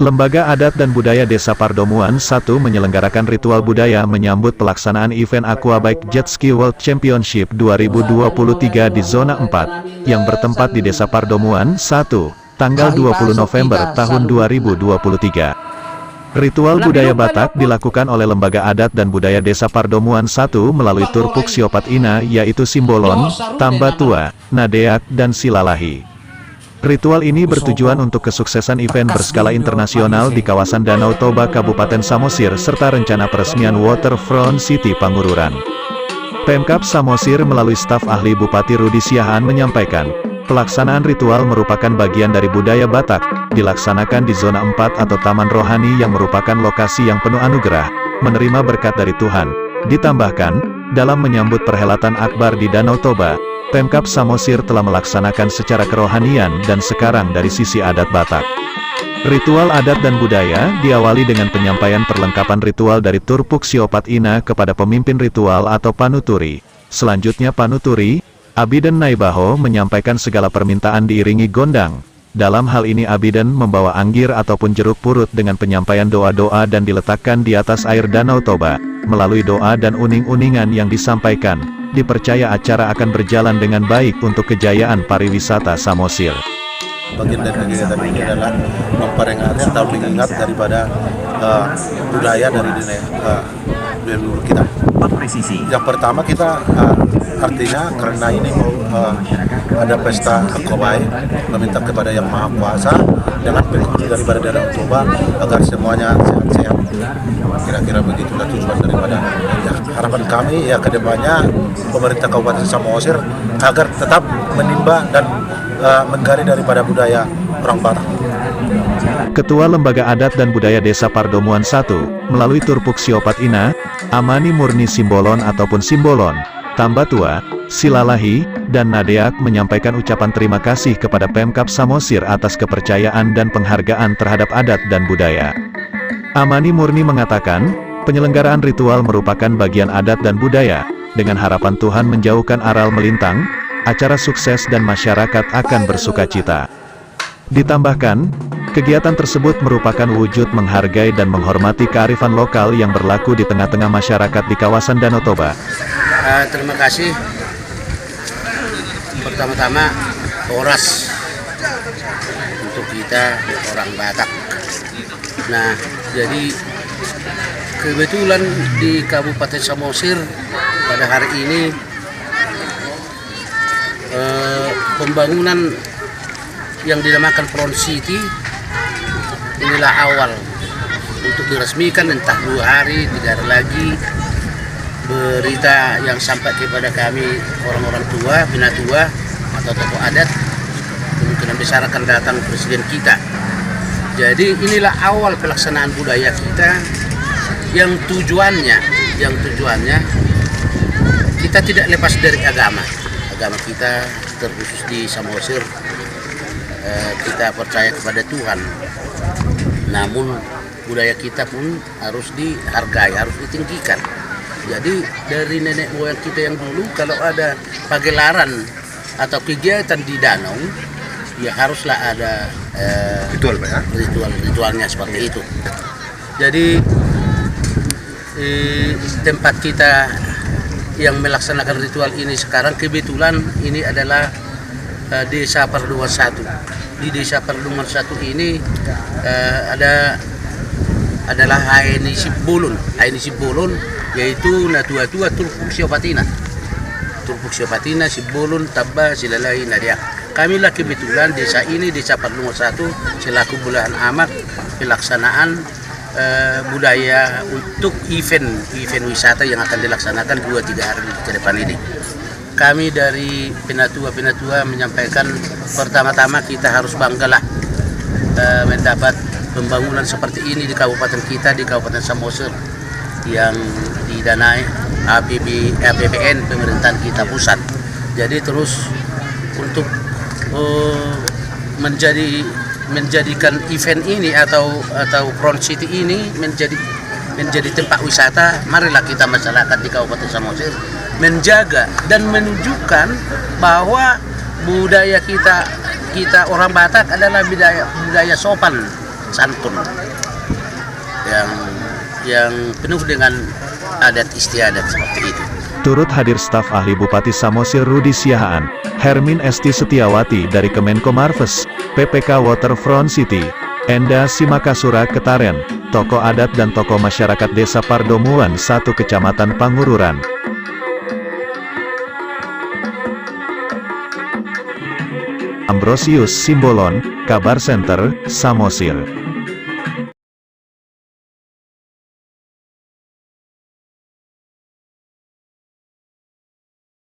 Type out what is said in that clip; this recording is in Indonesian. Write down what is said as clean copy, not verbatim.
Lembaga Adat dan Budaya Desa Pardomuan 1 menyelenggarakan ritual budaya menyambut pelaksanaan event Aquabike Jet Ski World Championship 2023 di Zona 4, yang bertempat di Desa Pardomuan 1, tanggal 20 November tahun 2023. Ritual budaya Batak dilakukan oleh Lembaga Adat dan Budaya Desa Pardomuan 1 melalui Turpuk Siopat Ina, yaitu Simbolon, Tambatua, Nadeak, dan Silalahi. Ritual ini bertujuan untuk kesuksesan event berskala internasional di kawasan Danau Toba Kabupaten Samosir serta rencana peresmian Waterfront City Pangururan. Pemkab Samosir melalui staf ahli Bupati Rudi Siahaan menyampaikan, pelaksanaan ritual merupakan bagian dari budaya Batak, dilaksanakan di Zona 4 atau Taman Rohani yang merupakan lokasi yang penuh anugerah, menerima berkat dari Tuhan. Ditambahkan, dalam menyambut perhelatan Akbar di Danau Toba, Pemkab Samosir telah melaksanakan secara kerohanian dan sekarang dari sisi adat Batak. Ritual adat dan budaya diawali dengan penyampaian perlengkapan ritual dari Turpuk Siopat Ina kepada pemimpin ritual atau Panuturi. Selanjutnya Panuturi, Abiden Naibaho menyampaikan segala permintaan diiringi gondang. Dalam hal ini Abiden membawa anggir ataupun jeruk purut dengan penyampaian doa-doa dan diletakkan di atas air Danau Toba. Melalui doa dan uning-uningan yang disampaikan, dipercaya acara akan berjalan dengan baik untuk kejayaan pariwisata Samosir. Bagian dari kegiatan ini adalah memperingati atau mengingat daripada budaya dari leluhur kita. Yang pertama kita artinya karena ini ada pesta Aquabike, meminta kepada Yang Maha Kuasa dengan pengunjung daripada Danau Toba agar semuanya sehat-sehat. Kira-kira begitulah tujuan daripada ya, harapan kami ya kedepannya pemerintah Kabupaten Samosir agar tetap menimba dan menggali daripada budaya orang Batak. Ketua Lembaga Adat dan Budaya Desa Pardomuan 1, melalui Turpuk Siopat Ina, Amani Murni Simbolon ataupun Simbolon, Tambatua, Silalahi, dan Nadeak menyampaikan ucapan terima kasih kepada Pemkab Samosir atas kepercayaan dan penghargaan terhadap adat dan budaya. Amani Murni mengatakan, penyelenggaraan ritual merupakan bagian adat dan budaya, dengan harapan Tuhan menjauhkan aral melintang, acara sukses dan masyarakat akan bersukacita. Ditambahkan, kegiatan tersebut merupakan wujud menghargai dan menghormati kearifan lokal yang berlaku di tengah-tengah masyarakat di kawasan Danau Toba. Terima kasih. Pertama-tama, Horas untuk kita orang Batak. Nah, jadi kebetulan di Kabupaten Samosir pada hari ini pembangunan yang dinamakan Front City inilah awal untuk diresmikan, entah 2 hari, 3 hari lagi. Berita yang sampai kepada kami orang-orang tua, pinatua atau tokoh adat, kemungkinan besar akan datang presiden kita. Jadi inilah awal pelaksanaan budaya kita yang tujuannya kita tidak lepas dari agama kita, terkhusus di Samosir. Kita percaya kepada Tuhan, namun budaya kita pun harus dihargai, harus ditinggikan. Jadi dari nenek moyang kita yang dulu kalau ada pagelaran atau kegiatan di danau, ya haruslah ada ritualnya seperti itu. Jadi tempat kita yang melaksanakan ritual ini sekarang kebetulan ini adalah Desa Pardomuan 1. Di Desa Pardomuan 1 ini adalah Haini Simbolon, yaitu Natua-tua Turpuk Siopatina, Simbolon, Tabba, Silalahi, Nadeak. Kami lah kebetulan desa ini, Desa Pardomuan 1, selaku belahan amat pelaksanaan budaya untuk event wisata yang akan dilaksanakan 2-3 hari ke depan ini. Kami dari penatua menyampaikan, pertama-tama kita harus banggalah mendapat pembangunan seperti ini di kabupaten kita, di Kabupaten Samosir, yang didanai APBN pemerintahan kita pusat. Jadi terus untuk menjadikan event ini atau Front City ini menjadi tempat wisata, marilah kita masyarakat di Kabupaten Samosir menjaga dan menunjukkan bahwa budaya kita orang Batak adalah budaya sopan, santun yang penuh dengan adat istiadat seperti itu. Turut hadir staf ahli Bupati Samosir Rudi Siahaan, Hermin Esti Setiawati dari Kemenko Marves, PPK Waterfront City, Enda Simakasura Ketaren, tokoh adat dan tokoh masyarakat Desa Pardomuan 1 Kecamatan Pangururan. Ambrosius Simbolon, Kabar Center, Samosir.